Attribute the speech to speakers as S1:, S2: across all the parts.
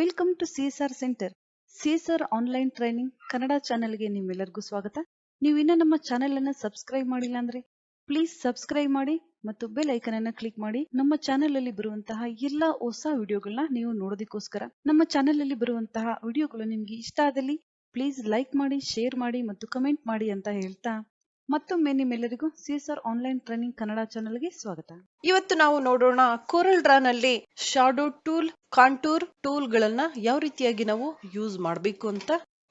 S1: Welcome to CSR centre. CSR online training Kannada ಚಾನೆಲ್ಗೆ ನಿಮ್ಮೆಲ್ಲರಿಗೂ ಸ್ವಾಗತ. ನೀವು ಇನ್ನೂ ನಮ್ಮ ಚಾನೆಲ್ ಅನ್ನು ಸಬ್ಸ್ಕ್ರೈಬ್ ಮಾಡಿಲ್ಲ ಅಂದ್ರೆ ಪ್ಲೀಸ್ ಸಬ್ಸ್ಕ್ರೈಬ್ ಮಾಡಿ ಮತ್ತು ಬೆಲ್ ಐಕನ್ ಅನ್ನು ಕ್ಲಿಕ್ ಮಾಡಿ. ನಮ್ಮ ಚಾನೆಲ್ ಅಲ್ಲಿ ಬರುವಂತಹ ಎಲ್ಲಾ ಹೊಸ ವಿಡಿಯೋಗಳನ್ನ ನೀವು ನೋಡೋದಕ್ಕೋಸ್ಕರ. ನಮ್ಮ ಚಾನೆಲ್ ಅಲ್ಲಿ ಬರುವಂತಹ ವಿಡಿಯೋಗಳು ನಿಮ್ಗೆ ಇಷ್ಟ ಆದಲ್ಲಿ ಪ್ಲೀಸ್ ಲೈಕ್ ಮಾಡಿ, ಶೇರ್ ಮಾಡಿ ಮತ್ತು ಕಮೆಂಟ್ ಮಾಡಿ ಅಂತ ಹೇಳ್ತಾ ಮತ್ತೊಮ್ಮೆ ನಿಮ್ಮೆಲ್ಲರಿಗೂ ಸಿಎಸ್ಆರ್ ಆನ್ಲೈನ್ ಟ್ರೈನಿಂಗ್ ಕನ್ನಡ ಚಾನೆಲ್ಗೆ ಸ್ವಾಗತ.
S2: ಇವತ್ತು ನಾವು ನೋಡೋಣ ಕೋರಲ್ ಡ್ರಾ ನಲ್ಲಿ ಶಾಡೋ ಟೂಲ್, ಕಾಂಟೂರ್ ಟೂಲ್ ಗಳನ್ನ ಯಾವ ರೀತಿಯಾಗಿ ನಾವು ಯೂಸ್ ಮಾಡಬೇಕು ಅಂತ.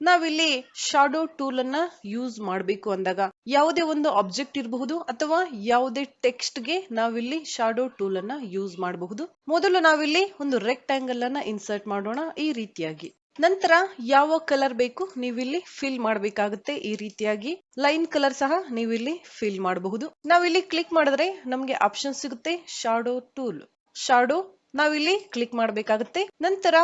S2: ನಾವಿಲ್ಲಿ ಶಾಡೋ ಟೂಲ್ ಅನ್ನ ಯೂಸ್ ಮಾಡಬೇಕು ಅಂದಾಗ ಯಾವುದೇ ಒಂದು ಆಬ್ಜೆಕ್ಟ್ ಇರಬಹುದು ಅಥವಾ ಯಾವುದೇ ಟೆಕ್ಸ್ಟ್ ಗೆ ನಾವಿಲ್ಲಿ ಶಾಡೋ ಟೂಲ್ ಅನ್ನ ಯೂಸ್ ಮಾಡಬಹುದು. ಮೊದಲು ನಾವಿಲ್ಲಿ ಒಂದು ರೆಕ್ಟಾಂಗಲ್ ಅನ್ನ ಇನ್ಸರ್ಟ್ ಮಾಡೋಣ ಈ ರೀತಿಯಾಗಿ. ನಂತರ ಯಾವ ಕಲರ್ ಬೇಕು ನೀವಿಲ್ಲಿ ಫಿಲ್ ಮಾಡಬೇಕಾಗುತ್ತೆ. ಈ ರೀತಿಯಾಗಿ ಲೈನ್ ಕಲರ್ ಸಹ ನೀವಿಲ್ಲಿ ಫಿಲ್ ಮಾಡಬಹುದು. ನಾವಿಲ್ಲಿ ಕ್ಲಿಕ್ ಮಾಡಿದ್ರೆ ನಮ್ಗೆ ಆಪ್ಷನ್ ಸಿಗುತ್ತೆ ಶಾಡೋ ಟೂಲ್. ಶಾಡೋ ನಾವಿಲ್ಲಿ ಕ್ಲಿಕ್ ಮಾಡಬೇಕಾಗುತ್ತೆ. ನಂತರ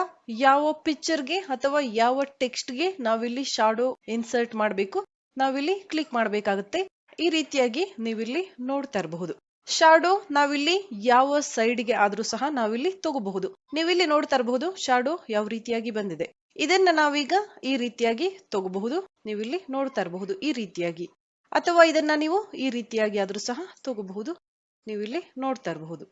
S2: ಯಾವ ಪಿಕ್ಚರ್ ಗೆ ಅಥವಾ ಯಾವ ಟೆಕ್ಸ್ಟ್ ಗೆ ನಾವಿಲ್ಲಿ ಶಾಡೋ ಇನ್ಸರ್ಟ್ ಮಾಡಬೇಕು ನಾವಿಲ್ಲಿ ಕ್ಲಿಕ್ ಮಾಡಬೇಕಾಗುತ್ತೆ. ಈ ರೀತಿಯಾಗಿ ನೀವಿಲ್ಲಿ ನೋಡ್ತಾ ಇರಬಹುದು. ಶಾಡೋ ನಾವಿಲ್ಲಿ ಯಾವ ಸೈಡ್ ಗೆ ಆದ್ರೂ ಸಹ ನಾವಿಲ್ಲಿ ತಗೋಬಹುದು. ನೀವಿಲ್ಲಿ ನೋಡ್ತಾ ಇರಬಹುದು ಶಾಡೋ ಯಾವ ರೀತಿಯಾಗಿ ಬಂದಿದೆ. ಇದನ್ನ ನಾವೀಗ ಈ ರೀತಿಯಾಗಿ ತಗೋಬಹುದು. ನೀವಿಲ್ಲಿ ನೋಡ್ತಾ ಇರಬಹುದು ಈ ರೀತಿಯಾಗಿ, ಅಥವಾ ಇದನ್ನ ನೀವು ಈ ರೀತಿಯಾಗಿ ಆದ್ರೂ ಸಹ ತಗೋಬಹುದು. ನೀವಿಲ್ಲಿ ನೋಡ್ತಾ ಇರಬಹುದು.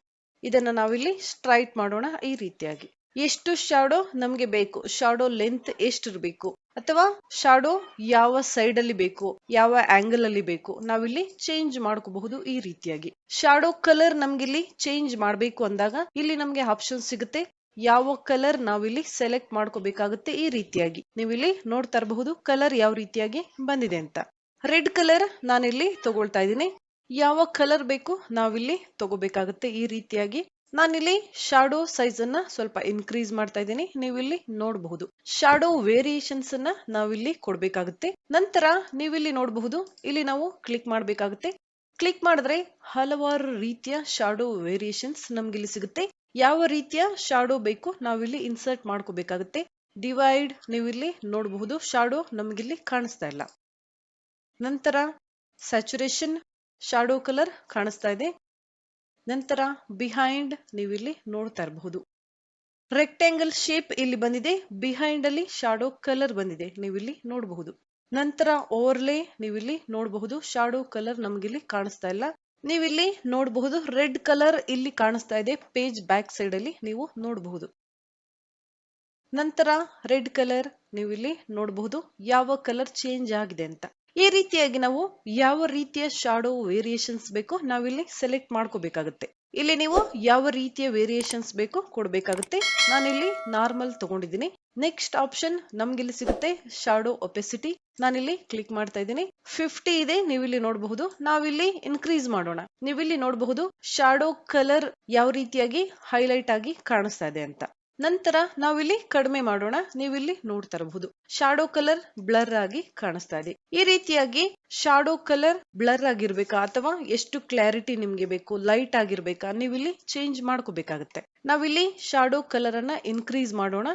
S2: ಇದನ್ನ ನಾವಿಲ್ಲಿ ಸ್ಟ್ರೈಟ್ ಮಾಡೋಣ ಈ ರೀತಿಯಾಗಿ. ಎಷ್ಟು ಶಾಡೋ ನಮ್ಗೆ ಬೇಕು, ಶಾಡೋ ಲೆಂತ್ ಎಷ್ಟು ಇರಬೇಕು, ಅಥವಾ ಶಾಡೋ ಯಾವ ಸೈಡ್ ಅಲ್ಲಿ ಬೇಕು, ಯಾವ ಆಂಗಲ್ ಅಲ್ಲಿ ಬೇಕು ನಾವಿಲ್ಲಿ ಚೇಂಜ್ ಮಾಡ್ಕೋಬಹುದು ಈ ರೀತಿಯಾಗಿ. ಶಾಡೋ ಕಲರ್ ನಮ್ಗಿಲ್ಲಿ ಚೇಂಜ್ ಮಾಡ್ಬೇಕು ಅಂದಾಗ ಇಲ್ಲಿ ನಮ್ಗೆ ಆಪ್ಷನ್ ಸಿಗುತ್ತೆ ಯಾವ ಕಲರ್ ನಾವಿಲ್ಲಿ ಸೆಲೆಕ್ಟ್ ಮಾಡ್ಕೋಬೇಕಾಗುತ್ತೆ. ಈ ರೀತಿಯಾಗಿ ನೀವಿಲ್ಲಿ ನೋಡ್ತಾ ಇರಬಹುದು ಕಲರ್ ಯಾವ ರೀತಿಯಾಗಿ ಬಂದಿದೆ ಅಂತ. ರೆಡ್ ಕಲರ್ ನಾನಿಲ್ಲಿ ತಗೊಳ್ತಾ ಇದ್ದೀನಿ. ಯಾವ ಕಲರ್ ಬೇಕು ನಾವಿಲ್ಲಿ ತಗೋಬೇಕಾಗುತ್ತೆ ಈ ರೀತಿಯಾಗಿ. ನಾನಿಲ್ಲಿ ಶಾಡೋ ಸೈಜ್ ಅನ್ನ ಸ್ವಲ್ಪ ಇನ್ಕ್ರೀಸ್ ಮಾಡ್ತಾ ಇದ್ದೀನಿ. ನೀವಿಲ್ಲಿ ನೋಡಬಹುದು ಶಾಡೋ ವೇರಿಯೇಷನ್ಸ್ ಅನ್ನ ನಾವಿಲ್ಲಿ ಕೊಡ್ಬೇಕಾಗುತ್ತೆ. ನಂತರ ನೀವಿಲ್ಲಿ ನೋಡಬಹುದು ಇಲ್ಲಿ ನಾವು ಕ್ಲಿಕ್ ಮಾಡ್ಬೇಕಾಗುತ್ತೆ. ಕ್ಲಿಕ್ ಮಾಡಿದ್ರೆ ಹಲವಾರು ರೀತಿಯ ಶಾಡೋ ವೇರಿಯೇಷನ್ಸ್ ನಮ್ಗೆ ಇಲ್ಲಿ ಸಿಗುತ್ತೆ. ಯಾವ ರೀತಿಯ ಶಾಡೋ ಬೇಕು ನಾವಿಲ್ಲಿ ಇನ್ಸರ್ಟ್ ಮಾಡ್ಕೋಬೇಕಾಗುತ್ತೆ. ಡಿವೈಡ್ ನೀವಿಲ್ಲಿ ನೋಡಬಹುದು ಶಾಡೋ ನಮ್ಗಿಲ್ಲಿ ಕಾಣಿಸ್ತಾ ಇಲ್ಲ. ನಂತರ ಸ್ಯಾಚುರೇಷನ್ ಶಾಡೋ ಕಲರ್ ಕಾಣಿಸ್ತಾ ಇದೆ. ನಂತರ ಬಿಹೈಂಡ್ ನೀವಿಲ್ಲಿ ನೋಡ್ತಾ ಇರಬಹುದು. ರೆಕ್ಟಾಂಗಲ್ ಶೇಪ್ ಇಲ್ಲಿ ಬಂದಿದೆ, ಬಿಹೈಂಡ್ ಅಲ್ಲಿ ಶಾಡೋ ಕಲರ್ ಬಂದಿದೆ ನೀವಿಲ್ಲಿ ನೋಡಬಹುದು. ನಂತರ ಓವರ್ಲೇ ನೀವಿಲ್ಲಿ ನೋಡಬಹುದು ಶಾಡೋ ಕಲರ್ ನಮ್ಗಿಲ್ಲಿ ಕಾಣಿಸ್ತಾ ಇಲ್ಲ. ನೀವಿಲ್ಲಿ ನೋಡಬಹುದು ರೆಡ್ ಕಲರ್ ಇಲ್ಲಿ ಕಾಣಿಸ್ತಾ ಇದೆ ಪೇಜ್ ಬ್ಯಾಕ್ ಸೈಡ್ ಅಲ್ಲಿ ನೀವು ನೋಡಬಹುದು. ನಂತರ ರೆಡ್ ಕಲರ್ ನೀವಿಲ್ಲಿ ನೋಡಬಹುದು ಯಾವ ಕಲರ್ ಚೇಂಜ್ ಆಗಿದೆ ಅಂತ. ಈ ರೀತಿಯಾಗಿ ನಾವು ಯಾವ ರೀತಿಯ ಶಾಡೋ ವೇರಿಯೇಷನ್ಸ್ ಬೇಕೋ ನಾವಿಲ್ಲಿ ಸೆಲೆಕ್ಟ್ ಮಾಡ್ಕೋಬೇಕಾಗುತ್ತೆ. ಇಲ್ಲಿ ನೀವು ಯಾವ ರೀತಿಯ ವೇರಿಯೇಷನ್ಸ್ ಬೇಕೋ ಕೊಡ್ಬೇಕಾಗುತ್ತೆ. ನಾನಿಲ್ಲಿ ನಾರ್ಮಲ್ ತಗೊಂಡಿದ್ದೀನಿ. ನೆಕ್ಸ್ಟ್ ಆಪ್ಷನ್ ನಮ್ಗಿಲ್ಲಿ ಸಿಗುತ್ತೆ ಶಾಡೋ ಒಪೆಸಿಟಿ. ನಾನಿಲ್ಲಿ ಕ್ಲಿಕ್ ಮಾಡ್ತಾ ಇದ್ದೀನಿ. 50 ಇದೆ ನೀವಿಲ್ಲಿ ನೋಡಬಹುದು. ನಾವಿಲ್ಲಿ ಇನ್ಕ್ರೀಸ್ ಮಾಡೋಣ. ನೀವಿಲ್ಲಿ ನೋಡಬಹುದು ಶಾಡೋ ಕಲರ್ ಯಾವ ರೀತಿಯಾಗಿ ಹೈಲೈಟ್ ಆಗಿ ಕಾಣಿಸ್ತಾ ಇದೆ ಅಂತ. ನಂತರ ನಾವಿಲ್ಲಿ ಕಡಿಮೆ ಮಾಡೋಣ. ನೀವಿಲ್ಲಿ ನೋಡ್ತಾ ಇರಬಹುದು ಶಾಡೋ ಕಲರ್ ಬ್ಲರ್ ಆಗಿ ಕಾಣಿಸ್ತಾ ಇದೆ. ಈ ರೀತಿಯಾಗಿ ಶಾಡೋ ಕಲರ್ ಬ್ಲರ್ ಆಗಿರ್ಬೇಕಾ ಅಥವಾ ಎಷ್ಟು ಕ್ಲಾರಿಟಿ ನಿಮ್ಗೆ ಬೇಕು, ಲೈಟ್ ಆಗಿರ್ಬೇಕಾ ನೀವಿಲ್ಲಿ ಚೇಂಜ್ ಮಾಡ್ಕೋಬೇಕಾಗುತ್ತೆ. ನಾವಿಲ್ಲಿ ಶಾಡೋ ಕಲರ್ ಅನ್ನ ಇನ್ಕ್ರೀಸ್ ಮಾಡೋಣ.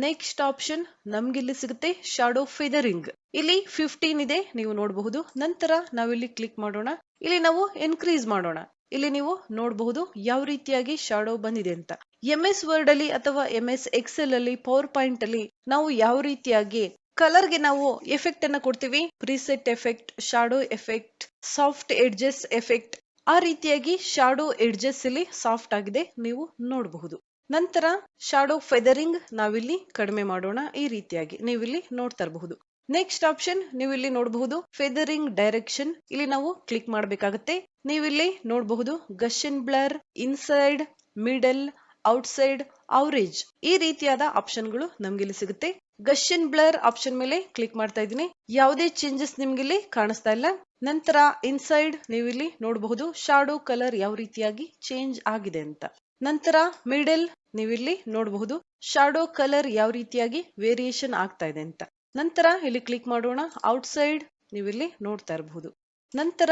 S2: ನೆಕ್ಸ್ಟ್ ಆಪ್ಷನ್ ನಮ್ಗಿಲ್ಲಿ ಸಿಗುತ್ತೆ ಶಾಡೋ ಫೆದರಿಂಗ್. ಇಲ್ಲಿ 15 ಇದೆ ನೀವು ನೋಡಬಹುದು. ನಂತರ ನಾವಿಲ್ಲಿ ಕ್ಲಿಕ್ ಮಾಡೋಣ. ಇಲ್ಲಿ ನಾವು ಇನ್ಕ್ರೀಸ್ ಮಾಡೋಣ. ಇಲ್ಲಿ ನೀವು ನೋಡಬಹುದು ಯಾವ ರೀತಿಯಾಗಿ ಶಾಡೋ ಬಂದಿದೆ ಅಂತ. MS ವರ್ಡ್ ಅಲ್ಲಿ ಅಥವಾ MS ಎಕ್ಸೆಲ್ ಅಲ್ಲಿ, ಪವರ್ ಪಾಯಿಂಟ್ ಅಲ್ಲಿ ನಾವು ಯಾವ ರೀತಿಯಾಗಿ ಕಲರ್ ಗೆ ನಾವು ಎಫೆಕ್ಟ್ ಅನ್ನ ಕೊಡ್ತೀವಿ, preset effect, shadow effect, soft edges effect. ಆ ರೀತಿಯಾಗಿ ಶಾಡೋ ಎಡ್ಜಸ್ ಇಲ್ಲಿ ಸಾಫ್ಟ್ ಆಗಿದೆ ನೀವು ನೋಡಬಹುದು. ನಂತರ ಶಾಡೋ ಫೆದರಿಂಗ್ ನಾವಿಲ್ಲಿ ಕಡಿಮೆ ಮಾಡೋಣ. ಈ ರೀತಿಯಾಗಿ ನೀವಿಲ್ಲಿ ನೋಡ್ತಾ ಇರಬಹುದು. ನೆಕ್ಸ್ಟ್ ಆಪ್ಷನ್ ನೀವಿಲ್ಲಿ ನೋಡಬಹುದು ಫೆದರಿಂಗ್ ಡೈರೆಕ್ಷನ್. ಇಲ್ಲಿ ನಾವು ಕ್ಲಿಕ್ ಮಾಡಬೇಕಾಗುತ್ತೆ. ನೀವಿಲ್ಲಿ ನೋಡಬಹುದು gaussian blur, inside, middle, outside, average. ಈ ರೀತಿಯಾದ ಆಪ್ಷನ್ ಗಳು ನಮ್ಗೆ ಇಲ್ಲಿ ಸಿಗುತ್ತೆ. ಗಷನ್ ಬ್ಲರ್ ಆಪ್ಷನ್ ಮೇಲೆ ಕ್ಲಿಕ್ ಮಾಡ್ತಾ ಇದ್ದೀನಿ. ಯಾವುದೇ ಚೇಂಜಸ್ ನಿಮ್ಗೆ ಇಲ್ಲಿ ಕಾಣಿಸ್ತಾ ಇಲ್ಲ. ನಂತರ ಇನ್ಸೈಡ್ ನೀವಿಲ್ಲಿ ನೋಡಬಹುದು ಶಾಡೋ ಕಲರ್ ಯಾವ ರೀತಿಯಾಗಿ ಚೇಂಜ್ ಆಗಿದೆ ಅಂತ. ನಂತರ ಮಿಡಲ್ ನೀವಿಲ್ಲಿ ನೋಡಬಹುದು ಶಾಡೋ ಕಲರ್ ಯಾವ ರೀತಿಯಾಗಿ ವೇರಿಯೇಷನ್ ಆಗ್ತಾ ಇದೆ ಅಂತ. ನಂತರ ಇಲ್ಲಿ ಕ್ಲಿಕ್ ಮಾಡೋಣ. ಔಟ್ಸೈಡ್ ನೀವಿಲ್ಲಿ ನೋಡ್ತಾ ಇರಬಹುದು. ನಂತರ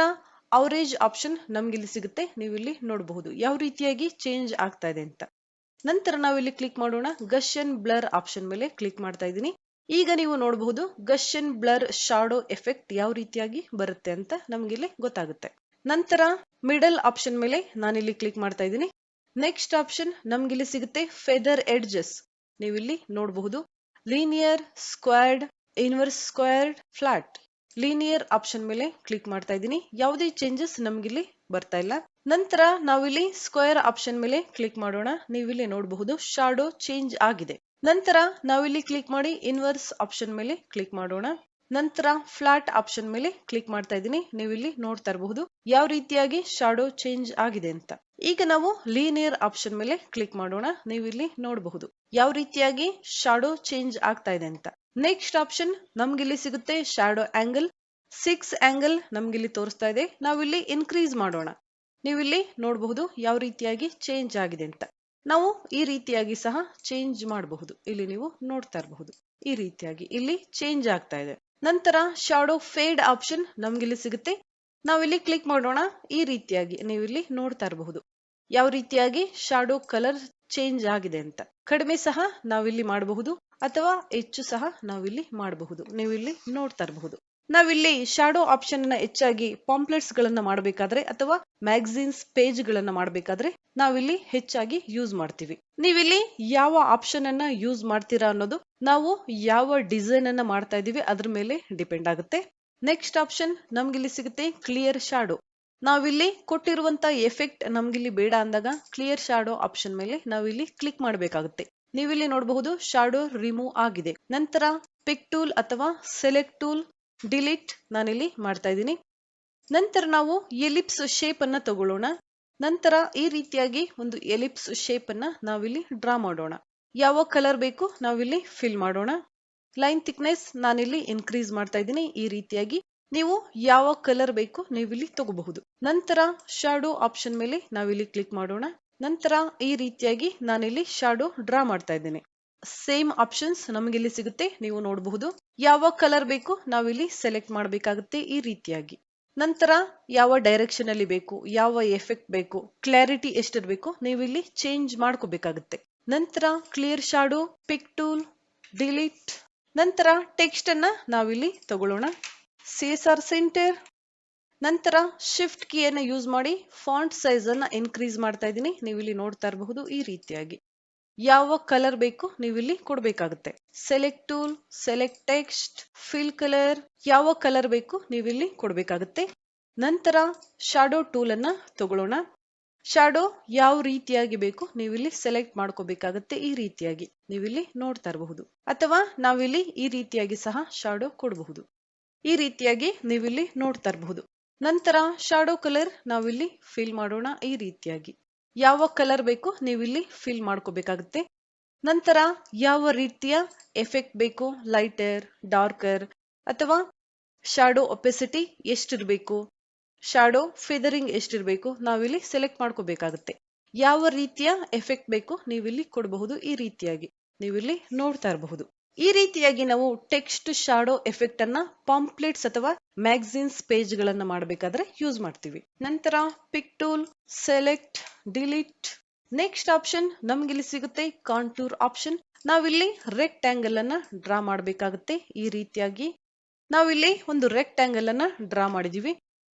S2: ಅವರೇಜ್ ಆಪ್ಷನ್ ನಮ್ಗೆ ಇಲ್ಲಿ ಸಿಗುತ್ತೆ. ನೀವಿಲ್ಲಿ ನೋಡಬಹುದು ಯಾವ ರೀತಿಯಾಗಿ ಚೇಂಜ್ ಆಗ್ತಾ ಇದೆ ಅಂತ. ನಂತರ ನಾವಿಲ್ಲಿ ಕ್ಲಿಕ್ ಮಾಡೋಣ. ಗಷನ್ ಬ್ಲರ್ ಆಪ್ಷನ್ ಮೇಲೆ ಕ್ಲಿಕ್ ಮಾಡ್ತಾ ಇದ್ದೀನಿ. ಈಗ ನೀವು ನೋಡಬಹುದು ಗಷನ್ ಬ್ಲರ್ ಶಾಡೋ ಎಫೆಕ್ಟ್ ಯಾವ ರೀತಿಯಾಗಿ ಬರುತ್ತೆ ಅಂತ ನಮ್ಗಿಲ್ಲಿ ಗೊತ್ತಾಗುತ್ತೆ. ನಂತರ ಮಿಡಲ್ ಆಪ್ಷನ್ ಮೇಲೆ ನಾನಿಲ್ಲಿ ಕ್ಲಿಕ್ ಮಾಡ್ತಾ ಇದ್ದೀನಿ. ನೆಕ್ಸ್ಟ್ ಆಪ್ಷನ್ ನಮ್ಗಿಲ್ಲಿ ಸಿಗುತ್ತೆ ಫೆದರ್ ಎಡ್ಜಸ್. ನೀವಿಲ್ಲಿ ನೋಡಬಹುದು. Linear, squared, inverse squared, flat. Linear option ಮೇಲೆ ಕ್ಲಿಕ್ ಮಾಡ್ತಾ ಇದ್ದೀನಿ. ಯಾವುದೇ ಚೇಂಜಸ್ ನಮ್ಗಿಲ್ಲಿ ಬರ್ತಾ ಇಲ್ಲ. ನಂತರ ನಾವಿಲ್ಲಿ ಸ್ಕ್ವೇರ್ ಆಪ್ಷನ್ ಮೇಲೆ ಕ್ಲಿಕ್ ಮಾಡೋಣ. ನೀವಿಲ್ಲಿ ನೋಡಬಹುದು ಶಾಡೋ ಚೇಂಜ್ ಆಗಿದೆ. ನಂತರ ನಾವಿಲ್ಲಿ ಕ್ಲಿಕ್ ಮಾಡಿ ಇನ್ವರ್ಸ್ ಆಪ್ಷನ್ ಮೇಲೆ ಕ್ಲಿಕ್ ಮಾಡೋಣ. ನಂತರ ಫ್ಲಾಟ್ ಆಪ್ಷನ್ ಮೇಲೆ ಕ್ಲಿಕ್ ಮಾಡ್ತಾ ಇದ್ದೀನಿ. ನೀವಿಲ್ಲಿ ನೋಡ್ತಾ ಇರಬಹುದು ಯಾವ ರೀತಿಯಾಗಿ ಶಾಡೋ ಚೇಂಜ್ ಆಗಿದೆ ಅಂತ. ಈಗ ನಾವು ಲೀನಿಯರ್ ಆಪ್ಷನ್ ಮೇಲೆ ಕ್ಲಿಕ್ ಮಾಡೋಣ. ನೀವಿಲ್ಲಿ ನೋಡಬಹುದು ಯಾವ ರೀತಿಯಾಗಿ ಶಾಡೋ ಚೇಂಜ್ ಆಗ್ತಾ ಇದೆ ಅಂತ. ನೆಕ್ಸ್ಟ್ ಆಪ್ಷನ್ ನಮ್ಗಿಲ್ಲಿ ಸಿಗುತ್ತೆ ಶಾಡೋ ಆಂಗಲ್. 6 ಆಂಗಲ್ ನಮ್ಗಿಲ್ಲಿ ತೋರಿಸ್ತಾ ಇದೆ. ನಾವಿಲ್ಲಿ ಇನ್ಕ್ರೀಸ್ ಮಾಡೋಣ. ನೀವಿಲ್ಲಿ ನೋಡಬಹುದು ಯಾವ ರೀತಿಯಾಗಿ ಚೇಂಜ್ ಆಗಿದೆ ಅಂತ. ನಾವು ಈ ರೀತಿಯಾಗಿ ಸಹ ಚೇಂಜ್ ಮಾಡಬಹುದು. ಇಲ್ಲಿ ನೀವು ನೋಡ್ತಾ ಇರಬಹುದು ಈ ರೀತಿಯಾಗಿ ಇಲ್ಲಿ ಚೇಂಜ್ ಆಗ್ತಾ ಇದೆ. ನಂತರ ಶಾಡೋ ಫೇಡ್ ಆಪ್ಷನ್ ನಮ್ಗಿಲ್ಲಿ ಸಿಗುತ್ತೆ. ನಾವಿಲ್ಲಿ ಕ್ಲಿಕ್ ಮಾಡೋಣ. ಈ ರೀತಿಯಾಗಿ ನೀವಿಲ್ಲಿ ನೋಡ್ತಾ ಇರಬಹುದು ಯಾವ ರೀತಿಯಾಗಿ ಶಾಡೋ ಕಲರ್ ಚೇಂಜ್ ಆಗಿದೆ ಅಂತ. ಕಡಿಮೆ ಸಹ ನಾವಿಲ್ಲಿ ಮಾಡಬಹುದು ಅಥವಾ ಹೆಚ್ಚು ಸಹ ನಾವಿಲ್ಲಿ ಮಾಡಬಹುದು. ನೀವಿಲ್ಲಿ ನೋಡ್ತಾ ಇರಬಹುದು. ನಾವಿಲ್ಲಿ ಶಾಡೋ ಆಪ್ಷನ್ ಅನ್ನ ಹೆಚ್ಚಾಗಿ ಪಾಂಪ್ಲೆಟ್ಸ್ ಗಳನ್ನ ಮಾಡಬೇಕಾದ್ರೆ ಅಥವಾ ಮ್ಯಾಗಝಿನ್ಸ್ ಪೇಜ್ ಗಳನ್ನ ಮಾಡಬೇಕಾದ್ರೆ ನಾವಿಲ್ಲಿ ಹೆಚ್ಚಾಗಿ ಯೂಸ್ ಮಾಡ್ತೀವಿ. ನೀವಿಲ್ಲಿ ಯಾವ ಆಪ್ಷನ್ ಅನ್ನ ಯೂಸ್ ಮಾಡ್ತೀರಾ ಅನ್ನೋದು ನಾವು ಯಾವ ಡಿಸೈನ್ ಅನ್ನ ಮಾಡ್ತಾ ಇದೀವಿ ಅದ್ರ ಮೇಲೆ ಡಿಪೆಂಡ್ ಆಗುತ್ತೆ. ನೆಕ್ಸ್ಟ್ ಆಪ್ಷನ್ ನಮ್ಗಿಲ್ಲಿ ಸಿಗುತ್ತೆ ಕ್ಲಿಯರ್ ಶಾಡೋ. ನಾವಿಲ್ಲಿ ಕೊಟ್ಟಿರುವಂತ ಎಫೆಕ್ಟ್ ನಮ್ಗಿಲ್ಲಿ ಬೇಡ ಅಂದಾಗ ಕ್ಲಿಯರ್ ಶಾಡೋ ಆಪ್ಷನ್ ಮೇಲೆ ನಾವಿಲ್ಲಿ ಕ್ಲಿಕ್ ಮಾಡಬೇಕಾಗುತ್ತೆ. ನೀವಿಲ್ಲಿ ನೋಡಬಹುದು ಶಾಡೋ ರಿಮೂವ್ ಆಗಿದೆ. ನಂತರ ಪಿಕ್ ಟೂಲ್ ಅಥವಾ ಸೆಲೆಕ್ಟ್ ಟೂಲ್, ಡಿಲೀಟ್ ನಾನಿಲ್ಲಿ ಮಾಡ್ತಾ ಇದ್ದೀನಿ. ನಂತರ ನಾವು ಎಲಿಪ್ಸ್ ಶೇಪ್ ಅನ್ನ ತಗೊಳ್ಳೋಣ. ನಂತರ ಈ ರೀತಿಯಾಗಿ ಒಂದು ಎಲಿಪ್ಸ್ ಶೇಪ್ ಅನ್ನ ನಾವಿಲ್ಲಿ ಡ್ರಾ ಮಾಡೋಣ. ಯಾವ ಕಲರ್ ಬೇಕು ನಾವಿಲ್ಲಿ ಫಿಲ್ ಮಾಡೋಣ. ಲೈನ್ ಥಿಕ್ನೆಸ್ ನಾನಿಲ್ಲಿ ಇನ್ಕ್ರೀಸ್ ಮಾಡ್ತಾ ಇದ್ದೀನಿ. ಈ ರೀತಿಯಾಗಿ ನೀವು ಯಾವ ಕಲರ್ ಬೇಕು ನೀವಿಲ್ಲಿ ತಗೋಬಹುದು. ನಂತರ ಶಾಡೋ ಆಪ್ಷನ್ ಮೇಲೆ ನಾವಿಲ್ಲಿ ಕ್ಲಿಕ್ ಮಾಡೋಣ. ನಂತರ ಈ ರೀತಿಯಾಗಿ ನಾನಿಲ್ಲಿ ಶಾಡೋ ಡ್ರಾ ಮಾಡ್ತಾ ಇದ್ದೇನೆ. ಸೇಮ್ ಆಪ್ಷನ್ಸ್ ನಮಗಿಲ್ಲಿ ಸಿಗುತ್ತೆ. ನೀವು ನೋಡಬಹುದು ಯಾವ ಕಲರ್ ಬೇಕು ನಾವಿಲ್ಲಿ ಸೆಲೆಕ್ಟ್ ಮಾಡಬೇಕಾಗುತ್ತೆ ಈ ರೀತಿಯಾಗಿ. ನಂತರ ಯಾವ ಡೈರೆಕ್ಷನ್ ಅಲ್ಲಿ ಬೇಕು, ಯಾವ ಎಫೆಕ್ಟ್ ಬೇಕು, ಕ್ಲಾರಿಟಿ ಎಷ್ಟಿರಬೇಕು ನೀವಿಲ್ಲಿ ಚೇಂಜ್ ಮಾಡ್ಕೋಬೇಕಾಗುತ್ತೆ. ನಂತರ ಕ್ಲಿಯರ್ ಶಾಡೋ, ಪಿಕ್ ಟೂಲ್, ಡಿಲೀಟ್. ನಂತರ ಟೆಕ್ಸ್ಟ್ ಅನ್ನ ನಾವಿಲ್ಲಿ ತಗೊಳ್ಳೋಣ. CSR centre. ನಂತರ ಶಿಫ್ಟ್ ಕೀಯನ್ನು ಯೂಸ್ ಮಾಡಿ ಫಾಂಟ್ ಸೈಜ್ ಅನ್ನ ಇನ್ಕ್ರೀಸ್ ಮಾಡ್ತಾ ಇದ್ದೀನಿ. ನೀವಿಲ್ಲಿ ನೋಡ್ತಾ ಇರಬಹುದು ಈ ರೀತಿಯಾಗಿ ಯಾವ ಕಲರ್ ಬೇಕು ನೀವಿಲ್ಲಿ ಕೊಡಬೇಕಾಗುತ್ತೆ. Select tool, select text, fill colour. ಯಾವ ಕಲರ್ ಬೇಕು ನೀವಿಲ್ಲಿ ಕೊಡಬೇಕಾಗುತ್ತೆ. ನಂತರ ಶಾಡೋ ಟೂಲ್ ಅನ್ನ ತಗೊಳ್ಳೋಣ. ಶಾಡೋ ಯಾವ ರೀತಿಯಾಗಿ ಬೇಕು ನೀವಿಲ್ಲಿ ಸೆಲೆಕ್ಟ್ ಮಾಡ್ಕೋಬೇಕಾಗುತ್ತೆ. ಈ ರೀತಿಯಾಗಿ ನೀವಿಲ್ಲಿ ನೋಡ್ತಾ ಇರಬಹುದು ಅಥವಾ ನಾವಿಲ್ಲಿ ಈ ರೀತಿಯಾಗಿ ಸಹ ಶಾಡೋ ಕೊಡಬಹುದು. ಈ ರೀತಿಯಾಗಿ ನೀವಿಲ್ಲಿ ನೋಡ್ತಾ ಇರಬಹುದು. ನಂತರ ಶಾಡೋ ಕಲರ್ ನಾವಿಲ್ಲಿ ಫಿಲ್ ಮಾಡೋಣ. ಈ ರೀತಿಯಾಗಿ ಯಾವ ಕಲರ್ ಬೇಕು ನೀವಿಲ್ಲಿ ಫಿಲ್ ಮಾಡ್ಕೋಬೇಕಾಗುತ್ತೆ. ನಂತರ ಯಾವ ರೀತಿಯ ಎಫೆಕ್ಟ್ ಬೇಕು, ಲೈಟರ್, ಡಾರ್ಕರ್ ಅಥವಾ ಶಾಡೋ ಒಪೆಸಿಟಿ ಎಷ್ಟಿರಬೇಕು, ಶಾಡೋ ಫೆದರಿಂಗ್ ಎಷ್ಟಿರಬೇಕು ನಾವಿಲ್ಲಿ ಸೆಲೆಕ್ಟ್ ಮಾಡ್ಕೋಬೇಕಾಗುತ್ತೆ. ಯಾವ ರೀತಿಯ ಎಫೆಕ್ಟ್ ಬೇಕು ನೀವಿಲ್ಲಿ ಕೊಡಬಹುದು. ಈ ರೀತಿಯಾಗಿ ನೀವಿಲ್ಲಿ ನೋಡ್ತಾ ಇರಬಹುದು. ಈ ರೀತಿಯಾಗಿ ನಾವು ಟೆಕ್ಸ್ಟ್ ಶಾಡೋ ಎಫೆಕ್ಟ್ ಅನ್ನ ಪಾಂಪ್ಲೆಟ್ಸ್ ಅಥವಾ ಮ್ಯಾಗಝಿನ್ಸ್ ಪೇಜ್ ಗಳನ್ನ ಮಾಡಬೇಕಾದ್ರೆ ಯೂಸ್ ಮಾಡ್ತೀವಿ. ನಂತರ pick tool, select, delete. Next option ನಮ್ಗಿಲ್ಲಿ ಸಿಗುತ್ತೆ ಕಾಂಟೂರ್ ಆಪ್ಷನ್. ನಾವಿಲ್ಲಿ ರೆಕ್ಟ್ಯಾಂಗಲ್ ಅನ್ನ ಡ್ರಾ ಮಾಡಬೇಕಾಗುತ್ತೆ. ಈ ರೀತಿಯಾಗಿ ನಾವಿಲ್ಲಿ ಒಂದು ರೆಕ್ಟ್ಯಾಂಗಲ್ ಅನ್ನ ಡ್ರಾ ಮಾಡಿದೀವಿ.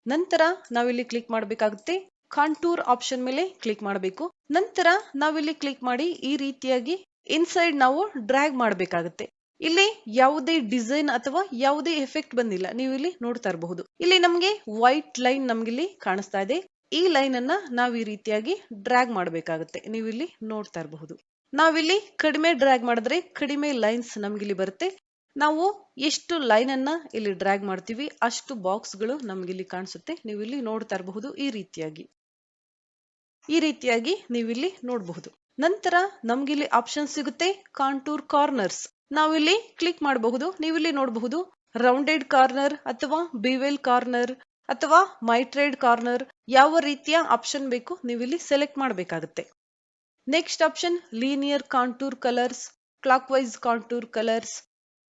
S2: ನಂತರ ನಾವಿಲ್ಲಿ ಕ್ಲಿಕ್ ಮಾಡಬೇಕಾಗುತ್ತೆ. ಕಾಂಟೂರ್ ಆಪ್ಷನ್ ಮೇಲೆ ಕ್ಲಿಕ್ ಮಾಡಬೇಕು. ನಂತರ ನಾವಿಲ್ಲಿ ಕ್ಲಿಕ್ ಮಾಡಿ ಈ ರೀತಿಯಾಗಿ ಇನ್ಸೈಡ್ ನಾವು ಡ್ರ್ಯಾಗ್ ಮಾಡಬೇಕಾಗುತ್ತೆ. ಇಲ್ಲಿ ಯಾವುದೇ ಡಿಸೈನ್ ಅಥವಾ ಯಾವುದೇ ಎಫೆಕ್ಟ್ ಬಂದಿಲ್ಲ. ನೀವು ಇಲ್ಲಿ ನೋಡ್ತಾ ಇರಬಹುದು. ಇಲ್ಲಿ ನಮಗೆ ವೈಟ್ ಲೈನ್ ನಮ್ಗಿಲ್ಲಿ ಕಾಣಿಸ್ತಾ ಇದೆ. ಈ ಲೈನ್ ಅನ್ನ ನಾವು ಈ ರೀತಿಯಾಗಿ ಡ್ರ್ಯಾಗ್ ಮಾಡಬೇಕಾಗುತ್ತೆ. ನೀವು ಇಲ್ಲಿ ನೋಡ್ತಾ ಇರಬಹುದು. ನಾವಿಲ್ಲಿ ಕಡಿಮೆ ಡ್ರ್ಯಾಗ್ ಮಾಡಿದ್ರೆ ಕಡಿಮೆ ಲೈನ್ಸ್ ನಮ್ಗಿಲ್ಲಿ ಬರುತ್ತೆ. ನಾವು ಎಷ್ಟು ಲೈನ್ ಅನ್ನ ಇಲ್ಲಿ ಡ್ರ್ಯಾಗ್ ಮಾಡ್ತೀವಿ ಅಷ್ಟು ಬಾಕ್ಸ್ ಗಳು ನಮ್ಗಿಲ್ಲಿ ಕಾಣಿಸುತ್ತೆ. ನೀವು ಇಲ್ಲಿ ನೋಡ್ತಾ ಇರಬಹುದು. ಈ ರೀತಿಯಾಗಿ ನೀವಿಲ್ಲಿ ನೋಡಬಹುದು. ನಂತರ ನಮ್ಗಿಲ್ಲಿ ಆಪ್ಷನ್ ಸಿಗುತ್ತೆ ಕಾಂಟೂರ್ ಕಾರ್ನರ್ಸ್. ನಾವಿಲ್ಲಿ ಕ್ಲಿಕ್ ಮಾಡಬಹುದು. ನೀವಿಲ್ಲಿ ನೋಡಬಹುದು ರೌಂಡೆಡ್ ಕಾರ್ನರ್ ಅಥವಾ ಬಿವೆಲ್ ಕಾರ್ನರ್ ಅಥವಾ ಮೈಟ್ರೇಡ್ ಕಾರ್ನರ್. ಯಾವ ರೀತಿಯ ಆಪ್ಷನ್ ಬೇಕು ನೀವಿಲ್ಲಿ ಸೆಲೆಕ್ಟ್ ಮಾಡಬೇಕಾಗುತ್ತೆ. Next option linear contour colours, clockwise contour colours.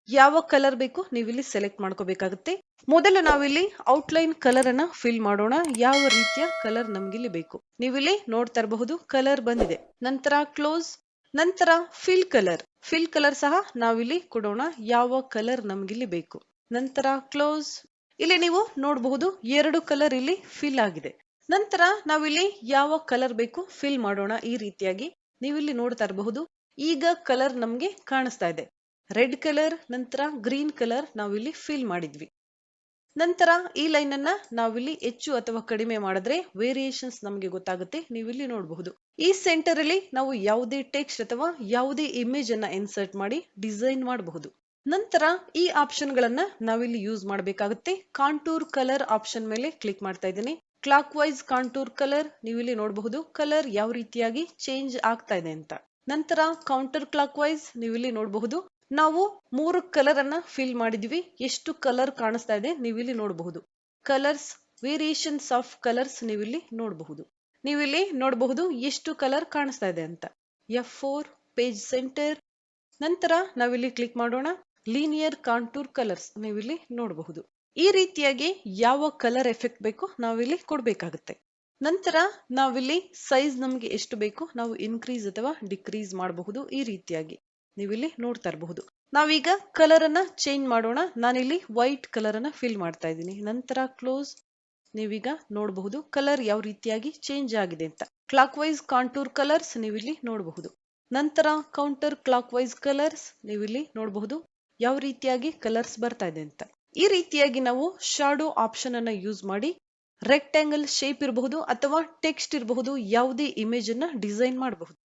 S2: ಯಾವ ಕಲರ್ ಬೇಕು ನೀವಿಲ್ಲಿ ಸೆಲೆಕ್ಟ್ ಮಾಡ್ಕೋಬೇಕಾಗುತ್ತೆ. ಮೊದಲು ನಾವಿಲ್ಲಿ ಔಟ್ಲೈನ್ ಕಲರ್ ಅನ್ನ ಫಿಲ್ ಮಾಡೋಣ. ಯಾವ ರೀತಿಯ ಕಲರ್ ನಮ್ಗಿಲ್ಲಿ ಬೇಕು ನೀವಿಲ್ಲಿ ನೋಡ್ತಾ ಇರಬಹುದು. ಕಲರ್ ಬಂದಿದೆ. ನಂತರ ಕ್ಲೋಸ್. ನಂತರ ಫಿಲ್ ಕಲರ್. ಫಿಲ್ ಕಲರ್ ಸಹ ನಾವಿಲ್ಲಿ ಕೊಡೋಣ. ಯಾವ ಕಲರ್ ನಮ್ಗಿಲ್ಲಿ ಬೇಕು. ನಂತರ ಕ್ಲೋಸ್. ಇಲ್ಲಿ ನೀವು ನೋಡಬಹುದು 2 ಕಲರ್ ಇಲ್ಲಿ ಫಿಲ್ ಆಗಿದೆ. ನಂತರ ನಾವಿಲ್ಲಿ ಯಾವ ಕಲರ್ ಬೇಕು ಫಿಲ್ ಮಾಡೋಣ. ಈ ರೀತಿಯಾಗಿ ನೀವಿಲ್ಲಿ ನೋಡ್ತಾ ಇರಬಹುದು ಈಗ ಕಲರ್ ನಮ್ಗೆ ಕಾಣಿಸ್ತಾ ಇದೆ. ರೆಡ್ ಕಲರ್ ನಂತರ ಗ್ರೀನ್ ಕಲರ್ ನಾವಿಲ್ಲಿ ಫಿಲ್ ಮಾಡಿದ್ವಿ. ನಂತರ ಈ ಲೈನ್ ಅನ್ನ ನಾವಿಲ್ಲಿ ಹೆಚ್ಚು ಅಥವಾ ಕಡಿಮೆ ಮಾಡಿದ್ರೆ ವೇರಿಯೇಷನ್ಸ್ ನಮಗೆ ಗೊತ್ತಾಗುತ್ತೆ. ನೀವಿಲ್ಲಿ ನೋಡಬಹುದು. ಈ ಸೆಂಟರ್ ಅಲ್ಲಿ ನಾವು ಯಾವುದೇ ಟೆಕ್ಸ್ಟ್ ಅಥವಾ ಯಾವುದೇ ಇಮೇಜ್ ಅನ್ನ ಇನ್ಸರ್ಟ್ ಮಾಡಿ ಡಿಸೈನ್ ಮಾಡಬಹುದು. ನಂತರ ಈ ಆಪ್ಷನ್ ಗಳನ್ನ ನಾವಿಲ್ಲಿ ಯೂಸ್ ಮಾಡಬೇಕಾಗುತ್ತೆ. ಕಾಂಟೂರ್ ಕಲರ್ ಆಪ್ಷನ್ ಮೇಲೆ ಕ್ಲಿಕ್ ಮಾಡ್ತಾ ಇದ್ದೀನಿ. ಕ್ಲಾಕ್ ವೈಸ್ ಕಾಂಟೂರ್ ಕಲರ್ ನೀವಿಲ್ಲಿ ನೋಡಬಹುದು. ಕಲರ್ ಯಾವ ರೀತಿಯಾಗಿ ಚೇಂಜ್ ಆಗ್ತಾ ಇದೆ ಅಂತ. ನಂತರ ಕೌಂಟರ್ ಕ್ಲಾಕ್ ವೈಸ್ ನೀವಿಲ್ಲಿ ನೋಡಬಹುದು. ನಾವು 3 ಕಲರ್ ಅನ್ನ ಫಿಲ್ ಮಾಡಿದ್ವಿ. ಎಷ್ಟು ಕಲರ್ ಕಾಣಿಸ್ತಾ ಇದೆ ನೀವಿಲ್ಲಿ ನೋಡಬಹುದು. ಕಲರ್ಸ್ ವೇರಿಯೇಷನ್ಸ್ ಆಫ್ ಕಲರ್ಸ್ ನೀವಿಲ್ಲಿ ನೋಡಬಹುದು. ನೀವಿಲ್ಲಿ ನೋಡಬಹುದು ಎಷ್ಟು ಕಲರ್ ಕಾಣಿಸ್ತಾ ಇದೆ ಅಂತ. F4 page centre. ನಂತರ ನಾವಿಲ್ಲಿ ಕ್ಲಿಕ್ ಮಾಡೋಣ. ಲೀನಿಯರ್ ಕಾಂಟೂರ್ ಕಲರ್ಸ್ ನೀವಿಲ್ಲಿ ನೋಡಬಹುದು. ಈ ರೀತಿಯಾಗಿ ಯಾವ ಕಲರ್ ಎಫೆಕ್ಟ್ ಬೇಕು ನಾವಿಲ್ಲಿ ಕೊಡ್ಬೇಕಾಗುತ್ತೆ. ನಂತರ ನಾವಿಲ್ಲಿ ಸೈಜ್ ನಮ್ಗೆ ಎಷ್ಟು ಬೇಕು ನಾವು ಇನ್ಕ್ರೀಸ್ ಅಥವಾ ಡಿಕ್ರೀಸ್ ಮಾಡಬಹುದು. ಈ ರೀತಿಯಾಗಿ ನೀವಿಲ್ಲಿ ನೋಡ್ತಾ ಇರಬಹುದು. ನಾವೀಗ ಕಲರ್ ಅನ್ನ ಚೇಂಜ್ ಮಾಡೋಣ. ನಾನಿಲ್ಲಿ ವೈಟ್ ಕಲರ್ ಅನ್ನ ಫಿಲ್ ಮಾಡ್ತಾ ಇದ್ದೀನಿ. ನಂತರ ಕ್ಲೋಸ್. ನೀವೀಗ ನೋಡಬಹುದು ಕಲರ್ ಯಾವ ರೀತಿಯಾಗಿ ಚೇಂಜ್ ಆಗಿದೆ ಅಂತ. ಕ್ಲಾಕ್ ವೈಸ್ ಕಾಂಟೂರ್ ಕಲರ್ಸ್ ನೀವಿಲ್ಲಿ ನೋಡಬಹುದು. ನಂತರ ಕೌಂಟರ್ ಕ್ಲಾಕ್ ವೈಸ್ ಕಲರ್ಸ್ ನೀವಿಲ್ಲಿ ನೋಡಬಹುದು ಯಾವ ರೀತಿಯಾಗಿ ಕಲರ್ಸ್ ಬರ್ತಾ ಇದೆ ಅಂತ. ಈ ರೀತಿಯಾಗಿ ನಾವು ಶಾಡೋ ಆಪ್ಷನ್ ಅನ್ನ ಯೂಸ್ ಮಾಡಿ ರೆಕ್ಟ್ಯಾಂಗಲ್ ಶೇಪ್ ಇರಬಹುದು ಅಥವಾ ಟೆಕ್ಸ್ಟ್ ಇರಬಹುದು ಯಾವುದೇ ಇಮೇಜ್ ಅನ್ನ ಡಿಸೈನ್ ಮಾಡಬಹುದು.